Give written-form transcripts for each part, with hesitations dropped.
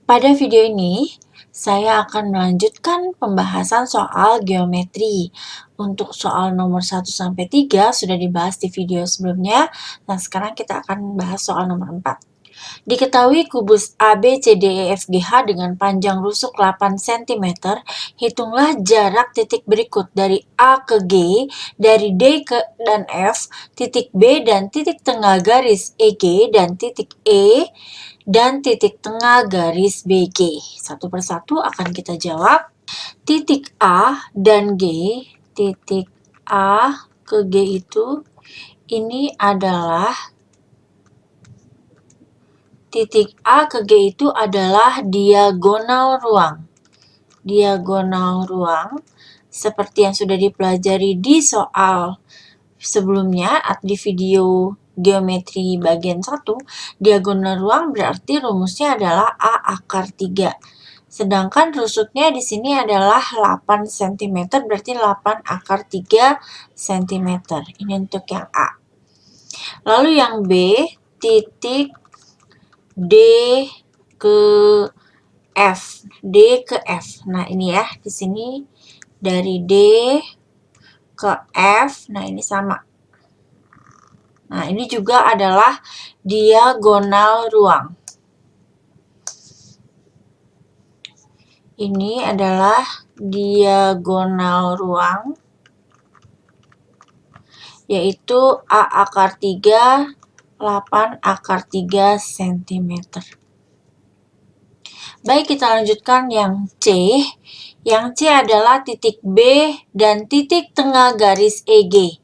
Pada video ini, saya akan melanjutkan pembahasan soal geometri. Untuk soal nomor 1-3 sudah dibahas di video sebelumnya. Nah, sekarang kita akan membahas soal nomor 4. Diketahui kubus ABCDEFGH dengan panjang rusuk 8 cm, hitunglah jarak titik berikut dari A ke G, dari D ke dan F, titik B dan titik tengah garis EG dan titik E, dan titik tengah garis BG. Satu persatu akan kita jawab. Titik A dan G, titik A ke G itu, ini adalah titik A ke G itu adalah diagonal ruang. Diagonal ruang, seperti yang sudah dipelajari di soal sebelumnya di video geometri bagian 1, diagonal ruang berarti rumusnya adalah A akar 3. Sedangkan rusuknya di sini adalah 8 cm, berarti 8 akar 3 cm. Ini untuk yang A. Lalu yang B, titik D ke F. D ke F. Nah, ini ya, di sini dari D ke F. Nah, ini sama. Nah, ini juga adalah diagonal ruang. Ini adalah diagonal ruang, yaitu A akar 3, 8 akar 3 cm. Baik, kita lanjutkan yang C. Yang C adalah titik B dan titik tengah garis EG.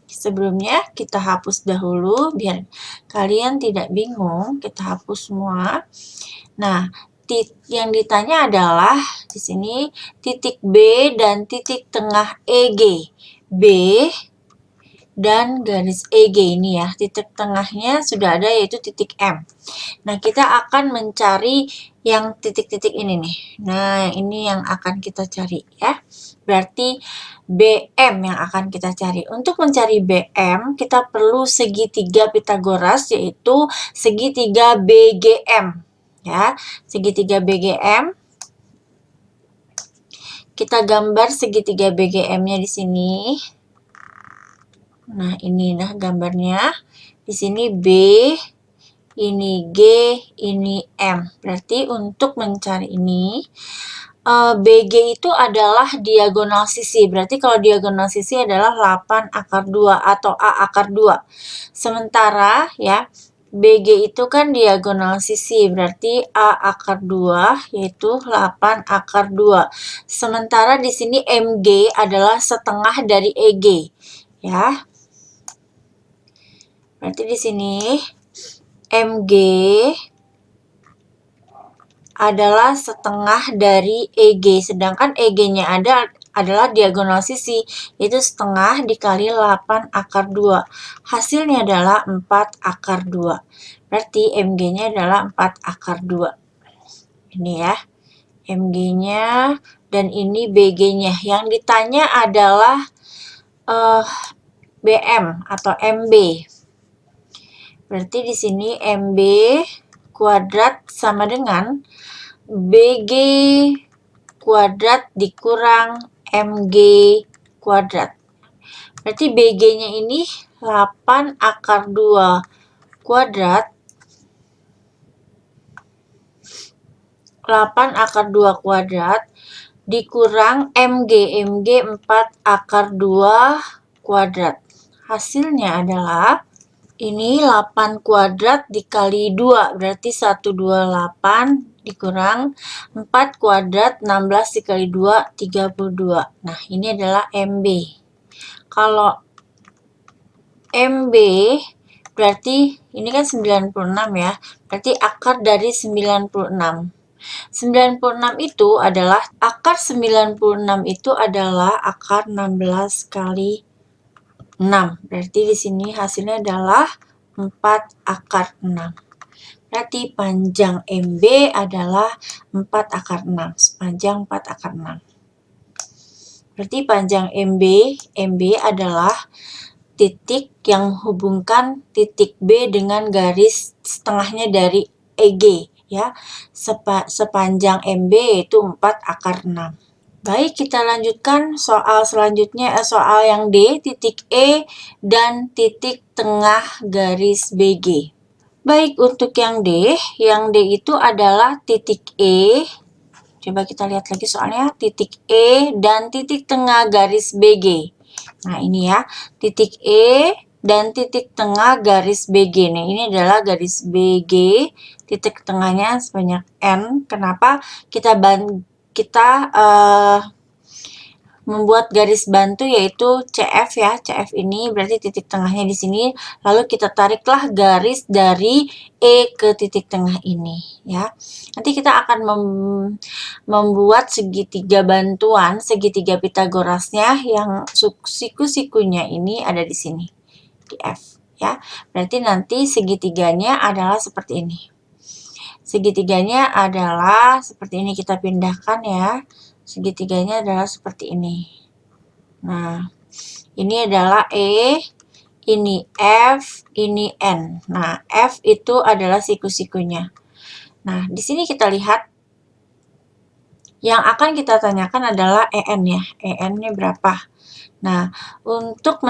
Sebelumnya kita hapus dahulu biar kalian tidak bingung, kita hapus semua. Nah, yang ditanya adalah di sini titik B dan titik tengah EG. B dan garis EG ini ya, titik tengahnya sudah ada yaitu titik M. Nah, kita akan mencari yang titik-titik ini nih. Nah, ini yang akan kita cari ya. Berarti BM yang akan kita cari. Untuk mencari BM, kita perlu segitiga Pitagoras, yaitu segitiga BGM. Ya, segitiga BGM. Kita gambar segitiga BGM-nya di sini. Nah, ini nah gambarnya. Di sini B, ini G, ini M. Berarti untuk mencari ini, BG itu adalah diagonal sisi. Berarti kalau diagonal sisi adalah 8 akar 2 atau A akar 2. Sementara ya, BG itu kan diagonal sisi, berarti A akar 2 yaitu 8 akar 2. Sementara di sini MG adalah setengah dari EG. Ya. Berarti di sini MG adalah setengah dari EG, sedangkan EG-nya adalah diagonal sisi, yaitu setengah dikali 8 akar 2. Hasilnya adalah 4 akar 2. Berarti MG-nya adalah 4 akar 2. Ini ya, MG-nya, dan ini BG-nya. Yang ditanya adalah BM atau MB. Berarti di sini MB kuadrat sama dengan BG kuadrat dikurang MG kuadrat. Berarti BG-nya ini 8 akar 2 kuadrat. 8 akar 2 kuadrat dikurang MG. MG 4 akar 2 kuadrat. Hasilnya adalah ini 8 kuadrat dikali 2, berarti 128 dikurang 4 kuadrat, 16 dikali 2, 32. Nah, ini adalah MB. Kalau MB berarti ini kan 96 ya, berarti akar dari 96. 96 itu adalah, akar 96 itu adalah akar 16 kali 6. Berarti di sini hasilnya adalah 4 akar 6. Berarti panjang MB adalah 4 akar 6. Panjang 4 akar 6. Berarti panjang MB adalah titik yang menghubungkan titik B dengan garis setengahnya dari EG, ya. Sepanjang MB yaitu 4 akar 6. Baik, kita lanjutkan soal selanjutnya, soal yang D, titik E dan titik tengah garis BG. Baik, untuk yang D itu adalah titik E. Coba kita lihat lagi soalnya, titik E dan titik tengah garis BG. Nah, ini ya, titik E dan titik tengah garis BG. Nah, ini adalah garis BG, titik tengahnya sebanyak N. Kenapa kita membuat garis bantu yaitu CF ya. CF ini berarti titik tengahnya di sini. Lalu kita tariklah garis dari E ke titik tengah ini ya. Nanti kita akan membuat segitiga bantuan, segitiga Pitagorasnya yang siku-sikunya ini ada di sini di F ya. Berarti nanti segitiganya adalah seperti ini. Segitiganya adalah seperti ini, kita pindahkan ya. Segitiganya adalah seperti ini. Nah, ini adalah E, ini F, ini N. Nah, F itu adalah siku-sikunya. Nah, di sini kita lihat yang akan kita tanyakan adalah EN ya. EN-nya berapa? Nah, untuk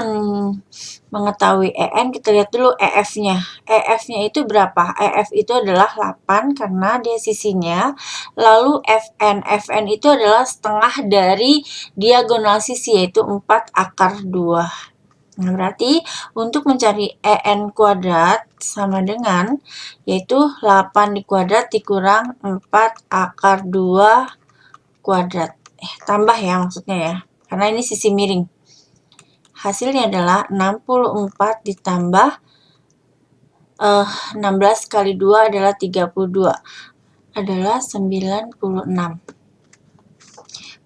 mengetahui EN, kita lihat dulu EF-nya. EF-nya itu berapa? EF itu adalah 8 karena dia sisinya. Lalu FN. FN itu adalah setengah dari diagonal sisi, yaitu 4 akar 2. Nah, berarti untuk mencari EN kuadrat sama dengan, yaitu 8 dikuadrat dikurang 4 akar 2 kuadrat. Tambah ya maksudnya ya, karena ini sisi miring. Hasilnya adalah 64 ditambah 16 kali 2 adalah 32. Adalah 96.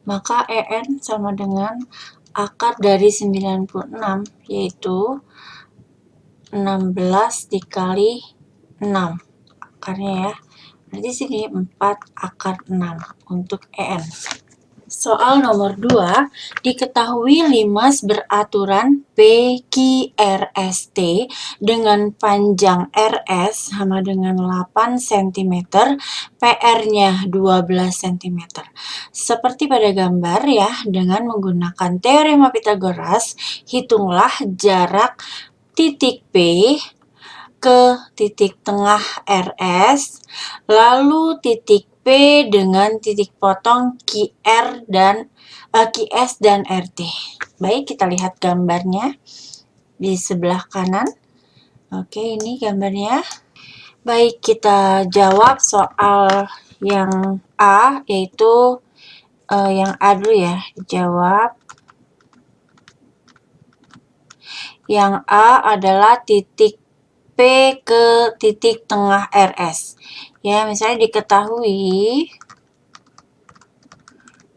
Maka EN sama dengan akar dari 96, yaitu 16 dikali 6. Akarnya ya. Berarti sini 4 akar 6 untuk EN. Soal nomor 2, diketahui limas beraturan PQRST dengan panjang RS sama dengan 8 cm, PR-nya 12 cm. Seperti pada gambar ya, dengan menggunakan teorema Pitagoras, hitunglah jarak titik P ke titik tengah RS, lalu titik P dengan titik potong QR dan QS dan RT. Baik, kita lihat gambarnya di sebelah kanan. Oke, ini gambarnya. Baik, kita jawab soal yang A, yaitu yang A dulu ya. Jawab. Yang A adalah titik P ke titik tengah RS. Ya, misalnya diketahui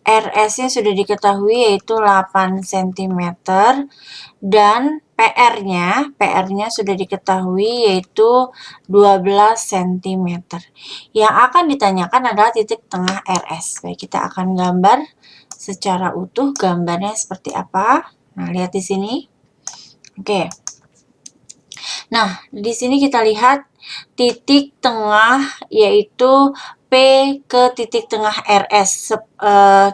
RS-nya sudah diketahui yaitu 8 cm dan PR-nya sudah diketahui yaitu 12 cm. Yang akan ditanyakan adalah titik tengah RS. Baik, kita akan gambar secara utuh gambarnya seperti apa. Nah, lihat di sini. Oke. Nah, di sini kita lihat titik tengah yaitu P ke titik tengah RS.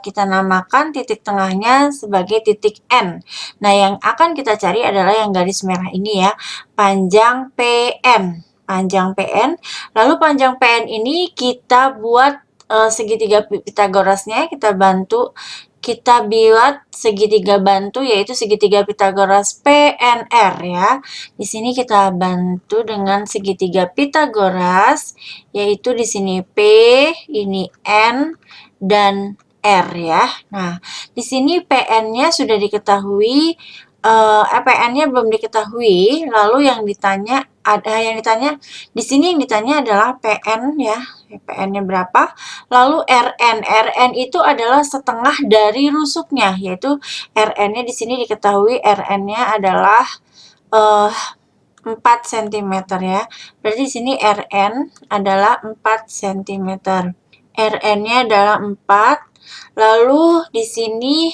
Kita namakan titik tengahnya sebagai titik N. Nah, yang akan kita cari adalah yang garis merah ini ya, panjang PN. Panjang PN. Lalu panjang PN ini kita buat segitiga Pitagorasnya, kita buat segitiga bantu yaitu segitiga Pitagoras PNR ya. Di sini kita bantu dengan segitiga Pitagoras yaitu di sini P, ini N dan R ya. Nah, di sini PN-nya sudah diketahui, PN-nya belum diketahui, lalu yang ditanya di sini yang ditanya adalah PN ya. PN-nya berapa? Lalu RN. RN itu adalah setengah dari rusuknya, yaitu RN-nya di sini diketahui RN-nya adalah 4 cm ya. Berarti di sini RN adalah 4 cm. RN-nya adalah 4. Lalu di sini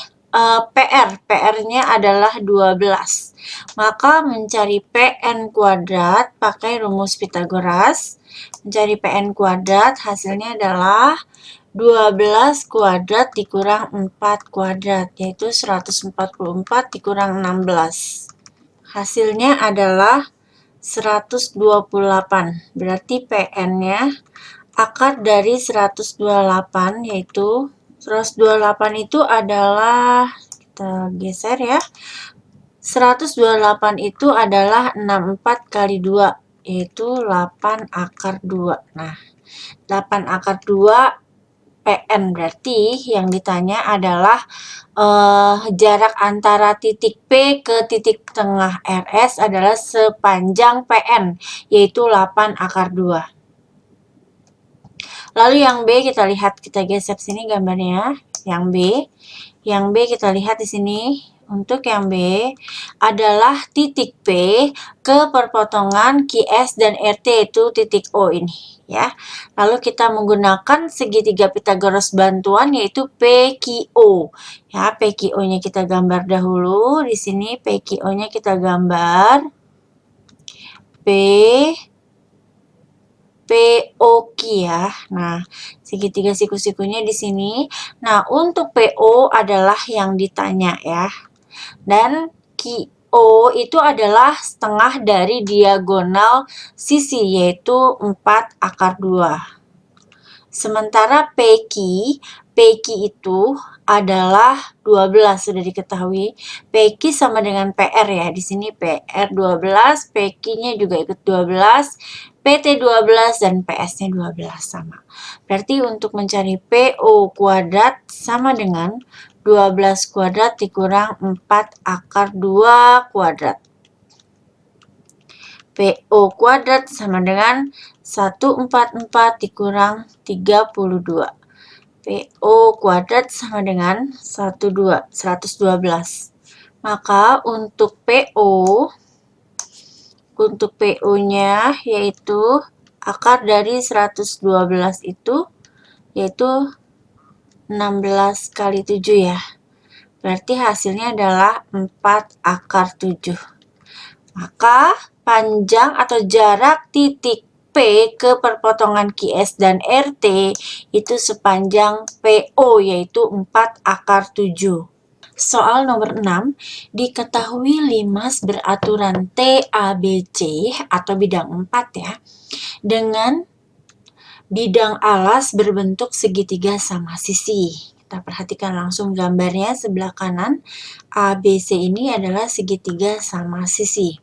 PR-nya adalah 12. Maka mencari PN kuadrat pakai rumus Pythagoras. Mencari PN kuadrat hasilnya adalah 12 kuadrat dikurang 4 kuadrat, yaitu 144 dikurang 16. Hasilnya adalah 128. Berarti PN-nya akar dari 128, yaitu 128 itu adalah, kita geser ya, 128 itu adalah 64 kali 2, yaitu 8 akar 2. Nah, 8 akar 2 PN, berarti yang ditanya adalah jarak antara titik P ke titik tengah RS adalah sepanjang PN, yaitu 8 akar 2. Lalu yang B kita lihat, kita geser sini gambarnya. Yang B kita lihat di sini. Untuk yang B adalah titik P ke perpotongan QS dan RT, itu titik O ini ya. Lalu kita menggunakan segitiga Pythagoras bantuan, yaitu PQO. Ya, PQO-nya kita gambar dahulu. Di sini PQO-nya kita gambar POQ ya. Nah, segitiga siku-sikunya di sini. Nah, untuk PO adalah yang ditanya ya. Dan QO itu adalah setengah dari diagonal sisi, yaitu 4 akar 2. Sementara PQ itu adalah 12, sudah diketahui. PQ sama dengan PR ya. Di sini PR 12, PQ-nya juga ikut 12, PT 12, dan PS-nya 12 sama. Berarti untuk mencari PO kuadrat sama dengan 12 kuadrat dikurang 4 akar 2 kuadrat. PO kuadrat sama dengan 144 dikurang 32. PO kuadrat sama dengan 112. Maka untuk PO-nya yaitu akar dari 112 itu yaitu 16 kali 7 ya. Berarti hasilnya adalah 4 akar 7. Maka panjang atau jarak titik P ke perpotongan QS dan RT itu sepanjang PO, yaitu 4 akar 7. Soal nomor 6, diketahui limas beraturan TABC atau bidang 4 ya, dengan bidang alas berbentuk segitiga sama sisi. Kita perhatikan langsung gambarnya sebelah kanan. ABC ini adalah segitiga sama sisi.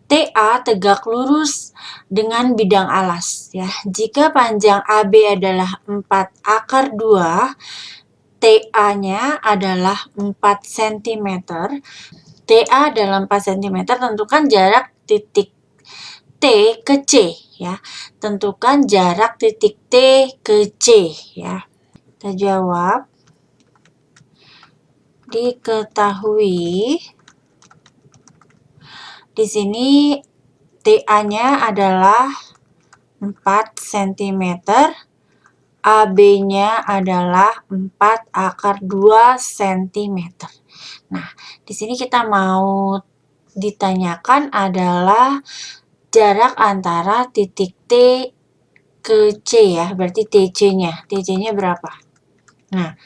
TA tegak lurus dengan bidang alas ya. Jika panjang AB adalah 4 akar 2, TA-nya adalah 4 cm. TA dalam 4 cm, tentukan jarak titik T ke C ya. Tentukan jarak titik T ke C ya. Kita jawab. Diketahui di sini TA-nya adalah 4 cm, AB-nya adalah 4 akar 2 cm. Nah, di sini kita mau ditanyakan adalah jarak antara titik T ke C ya, berarti TC-nya. TC-nya berapa? Nah,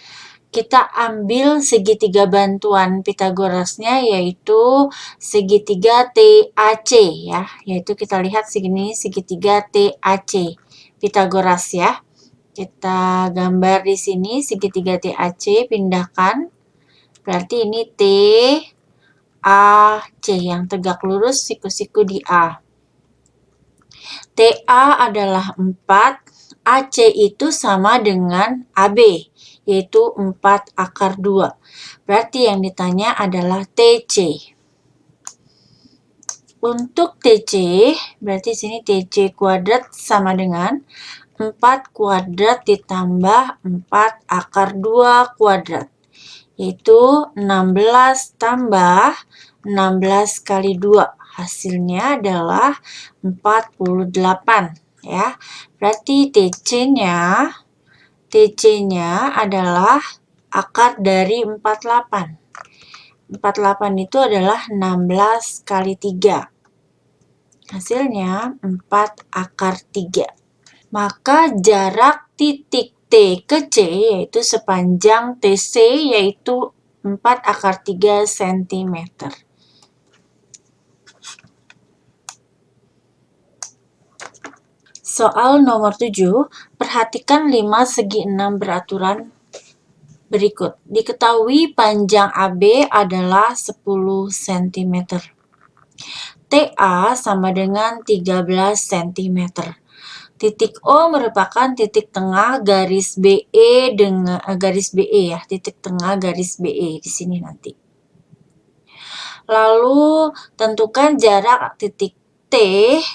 kita ambil segitiga bantuan Pythagorasnya, yaitu segitiga TAC ya, yaitu kita lihat segini segitiga TAC Pythagoras ya. Kita gambar di sini segitiga TAC, pindahkan. Berarti ini TAC yang tegak lurus, siku-siku di A. TA adalah 4, AC itu sama dengan AB, yaitu 4 akar 2. Berarti yang ditanya adalah TC. Untuk TC, berarti sini TC kuadrat sama dengan 4 kuadrat ditambah 4 akar 2 kuadrat, yaitu 16 tambah 16 kali 2. Hasilnya adalah 48 ya. Berarti TC-nya adalah akar dari 48. 48 itu adalah 16 kali 3. Hasilnya 4 akar 3. Maka jarak titik T ke C yaitu sepanjang TC yaitu 4 akar 3 cm. Soal nomor 7, perhatikan 5 segi 6 beraturan berikut. Diketahui panjang AB adalah 10 cm. TA sama dengan 13 cm. Titik O merupakan titik tengah garis BE dengan garis BE ya, titik tengah garis BE di sini nanti. Lalu tentukan jarak titik T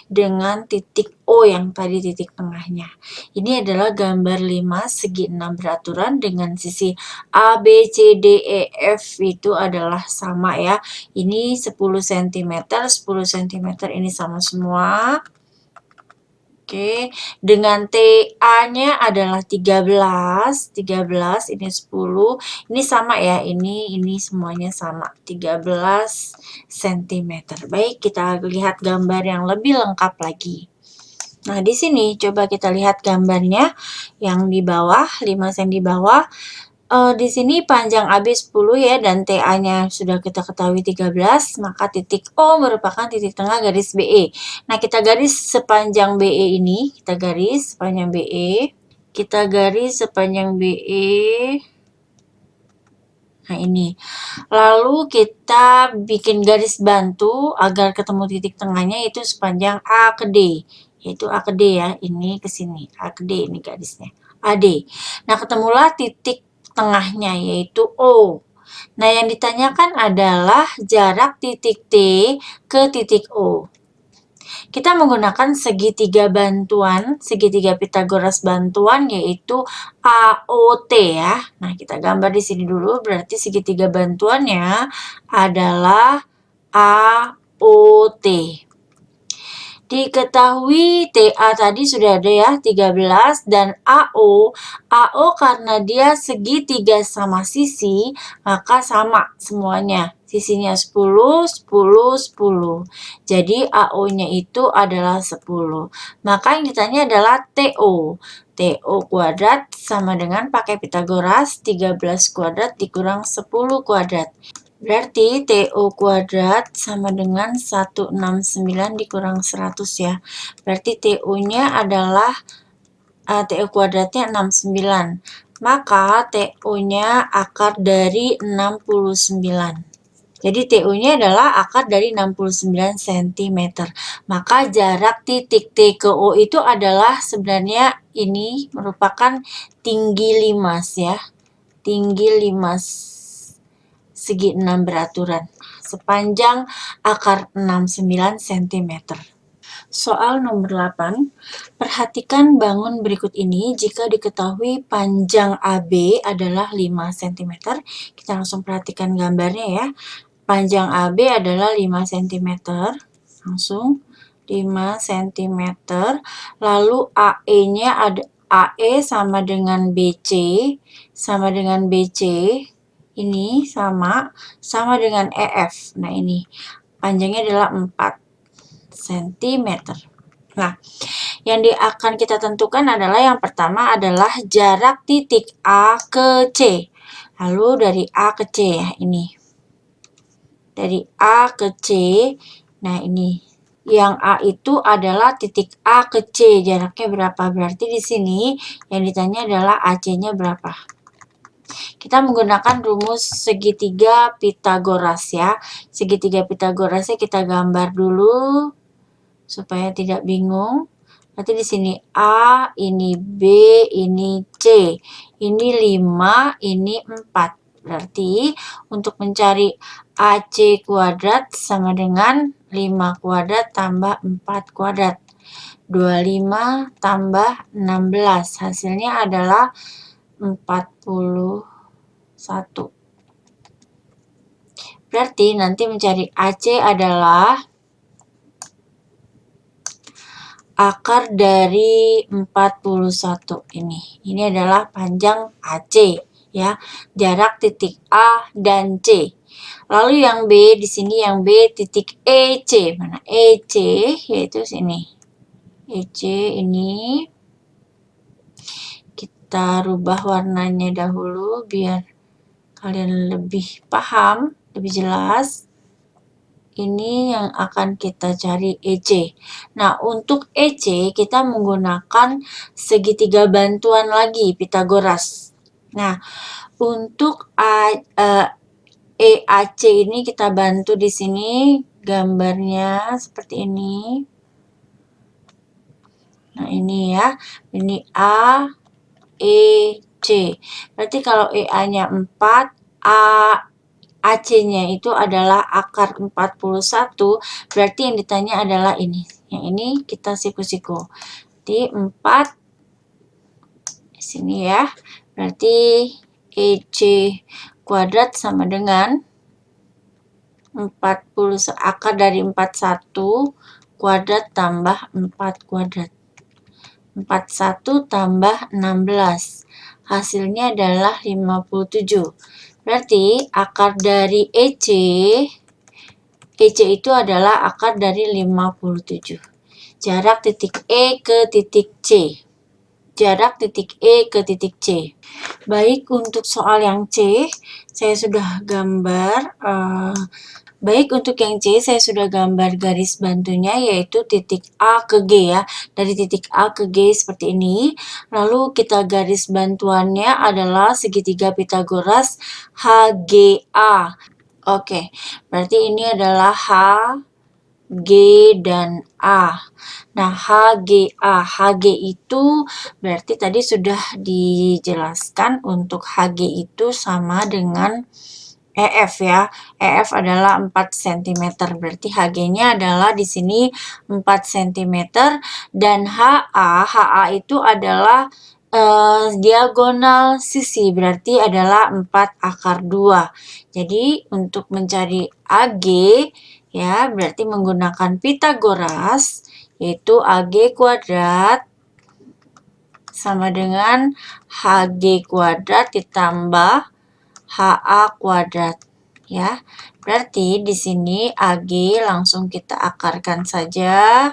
dengan titik O yang tadi titik tengahnya. Ini adalah gambar 5 segi 6 beraturan dengan sisi A, B, C, D, E, F itu adalah sama ya. Ini 10 cm, 10 cm ini sama semua. Oke, dengan TA-nya adalah 13 ini 10, ini sama ya, ini semuanya sama, 13 cm. Baik, kita lihat gambar yang lebih lengkap lagi. Nah, di sini coba kita lihat gambarnya yang di bawah, 5 cm di bawah. Di sini panjang AB 10 ya dan TA-nya sudah kita ketahui 13, maka titik O merupakan titik tengah garis BE. Nah, kita garis sepanjang BE ini, kita garis sepanjang BE. Nah, ini. Lalu kita bikin garis bantu agar ketemu titik tengahnya itu sepanjang A ke D. Yaitu A ke D ya, ini ke sini. A ke D ini garisnya. AD. Nah, ketemulah titik tengahnya yaitu O. Nah, yang ditanyakan adalah jarak titik T ke titik O. Kita menggunakan segitiga bantuan, segitiga Pythagoras bantuan yaitu AOT ya. Nah, kita gambar di sini dulu, berarti segitiga bantuannya adalah AOT. Diketahui TA tadi sudah ada ya, 13 dan AO karena dia segitiga sama sisi, maka sama semuanya. Sisinya 10, 10, 10. Jadi AO-nya itu adalah 10. Maka yang ditanya adalah TO. TO kuadrat sama dengan pakai Pythagoras, 13 kuadrat dikurang 10 kuadrat. Berarti TO kuadrat sama dengan 169 dikurang 100 ya. Berarti TO-nya adalah TO kuadratnya 69. Maka TO-nya akar dari 69. Jadi TO-nya adalah akar dari 69 cm. Maka jarak titik T ke O itu adalah sebenarnya ini merupakan tinggi limas ya. Tinggi limas segi 6 beraturan sepanjang akar 69 cm. Soal nomor 8, perhatikan bangun berikut ini jika diketahui panjang AB adalah 5 cm. Kita langsung perhatikan gambarnya ya. Panjang AB adalah 5 cm. Langsung 5 cm. Lalu AE-nya ada AE sama dengan BC ini sama dengan EF. Nah, ini panjangnya adalah 4 cm. Nah, yang akan kita tentukan adalah yang pertama adalah jarak titik A ke C. Lalu dari A ke C ya, ini. Dari A ke C, nah ini. Yang A itu adalah titik A ke C, jaraknya berapa? Berarti di sini yang ditanya adalah AC-nya berapa. Kita menggunakan rumus segitiga Pythagoras ya. Segitiga Pythagorasnya kita gambar dulu supaya tidak bingung. Berarti di sini A, ini B, ini C. Ini 5, ini 4. Berarti untuk mencari AC kuadrat sama dengan 5 kuadrat tambah 4 kuadrat. 25 tambah 16. Hasilnya adalah 41. Berarti nanti mencari AC adalah akar dari 41 ini. Ini adalah panjang AC ya, jarak titik A dan C. Lalu yang B, di sini yang B titik EC. Mana EC? Yaitu sini. EC ini kita rubah warnanya dahulu biar kalian lebih paham, lebih jelas. Ini yang akan kita cari EC. Nah, untuk EC kita menggunakan segitiga bantuan lagi, Pitagoras. Nah, untuk EAC ini kita bantu di sini gambarnya seperti ini. Nah, ini ya. Ini A, E, C. Berarti kalau EA-nya 4, AC-nya itu adalah akar 41, berarti yang ditanya adalah ini. Yang ini kita siku-siku. Jadi 4 di sini ya. Berarti EC kuadrat sama dengan 40 akar dari 41 kuadrat tambah 4 kuadrat. 41 tambah 16. Hasilnya adalah 57. Berarti akar dari EC itu adalah akar dari 57. Jarak titik E ke titik C. Jarak titik E ke titik C. Baik, untuk soal yang C, saya sudah gambar. Baik, untuk yang C, saya sudah gambar garis bantunya, yaitu titik A ke G ya. Dari titik A ke G seperti ini. Lalu kita garis bantuannya adalah segitiga Pitagoras HGA. Oke, berarti ini adalah H, G, dan A. Nah, HGA. HG itu berarti tadi sudah dijelaskan untuk HG itu sama dengan EF ya. EF adalah 4 cm. Berarti HG-nya adalah di sini 4 cm. Dan HA itu adalah diagonal sisi. Berarti adalah 4 akar 2. Jadi untuk mencari AG ya, berarti menggunakan Pitagoras, yaitu AG kuadrat sama dengan HG kuadrat ditambah HA kuadrat ya. Berarti di sini AG langsung kita akarkan saja.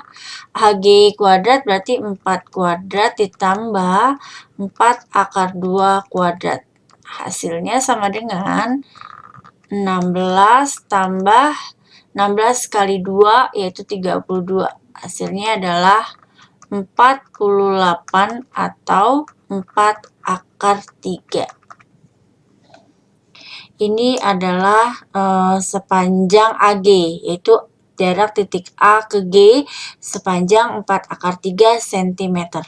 HG kuadrat berarti 4 kuadrat ditambah 4 akar 2 kuadrat. Hasilnya sama dengan 16 tambah 16 kali 2 yaitu 32. Hasilnya adalah 48 atau 4 akar 3. Ini adalah sepanjang AG, yaitu jarak titik A ke G sepanjang 4 akar 3 cm.